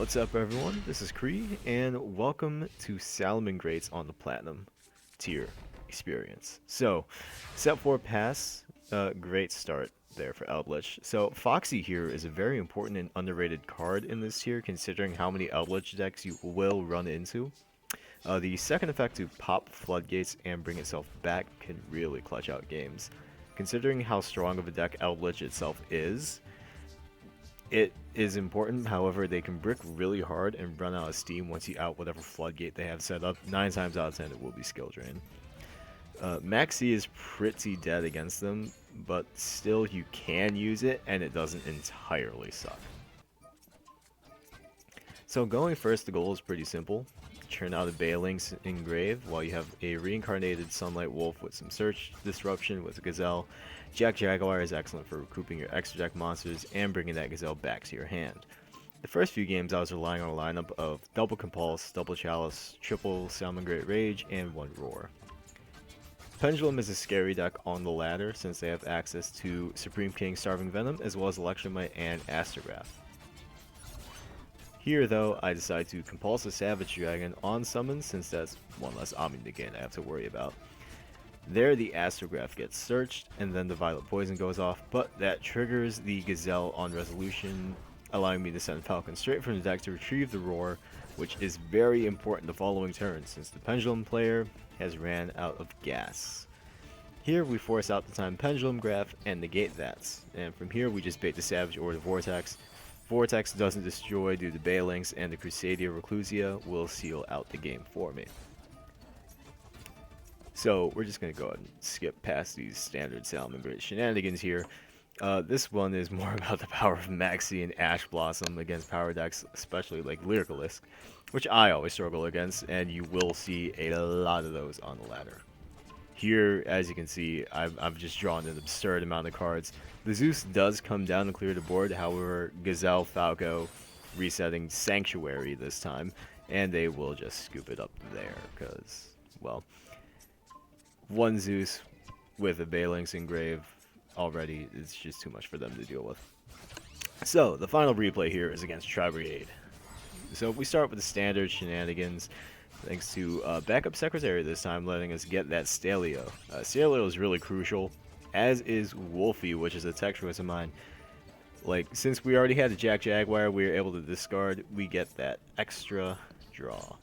What's up, everyone? This is Kree, and welcome to Salamangreat's on the Platinum tier experience. So, set 4 pass, great start there for Eldritch. So, Foxy here is a very important and underrated card in this tier, considering how many Eldritch decks you will run into. The second effect to pop Floodgates and bring itself back can really clutch out games. Considering how strong of a deck Eldritch itself is, it is important. However, they can brick really hard and run out of steam once you out whatever floodgate they have set up. 9 times out of 10 it will be skill drain. Maxi is pretty dead against them, but still you can use it and it doesn't entirely suck. So going first, the goal is pretty simple. Churn out a Baling's Engrave while you have a reincarnated Sunlight Wolf with some Search Disruption with a Gazelle. Jack Jaguar is excellent for recouping your extra deck monsters and bringing that Gazelle back to your hand. The first few games I was relying on a lineup of double Compulse, double Chalice, triple Salamangreat Rage, and one Roar. Pendulum is a scary deck on the ladder since they have access to Supreme King Starving Venom as well as Electromite and Astrograph. Here, though, I decide to Compulse a Savage Dragon on summon since that's one less Omni Negate I have to worry about. There, the Astrograph gets searched, and then the Violet Poison goes off, but that triggers the Gazelle on resolution, allowing me to send Falcon straight from the deck to retrieve the Roar, which is very important the following turn since the Pendulum player has ran out of gas. Here, we force out the time Pendulum Graph and negate that, and from here we just bait the Savage or the Vortex. Vortex doesn't destroy due to Balings, and the Crusadia Reclusia will seal out the game for me. So we're just going to go ahead and skip past these standard Salamangreat shenanigans here. This one is more about the power of Maxi and Ash Blossom against power decks, especially like Lyricalisk, which I always struggle against, and you will see a lot of those on the ladder. Here, as you can see, I've just drawn an absurd amount of cards. The Zeus does come down and clear the board, however, Gazelle, Falco, resetting Sanctuary this time, and they will just scoop it up there, because, well, one Zeus with a Baling's Engrave already is just too much for them to deal with. So, the final replay here is against Tri-Brigade. So, we start with the standard shenanigans. Thanks to Backup Secretary this time, letting us get that Stalio. Stalio is really crucial, as is Wolfie, which is a tech choice of mine. Like, since we already had a Jack Jaguar we were able to discard, we get that extra draw.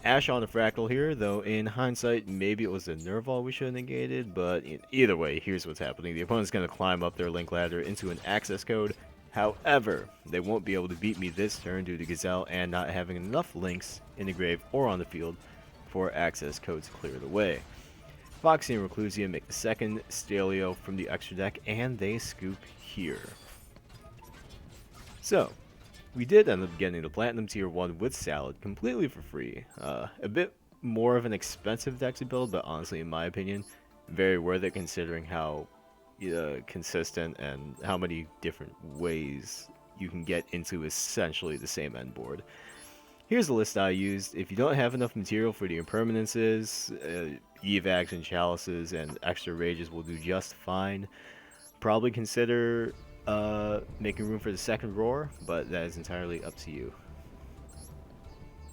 Ash on the Fractal here, though in hindsight, maybe it was a Nerval we should have negated, but either way, here's what's happening. The opponent's going to climb up their Link ladder into an access code. However, they won't be able to beat me this turn due to Gazelle and not having enough links in the grave or on the field for access code to clear the way. Foxy and Reclusia make the second Stalio from the extra deck, and they scoop here. So, we did end up getting the Platinum Tier 1 with Salad completely for free. A bit more of an expensive deck to build, but honestly, in my opinion, very worth it considering how consistent and how many different ways you can get into essentially the same end board. Here's the list I used. If you don't have enough material for the impermanences, evacs and chalices and extra rages will do just fine. Probably consider making room for the second roar, but that is entirely up to you.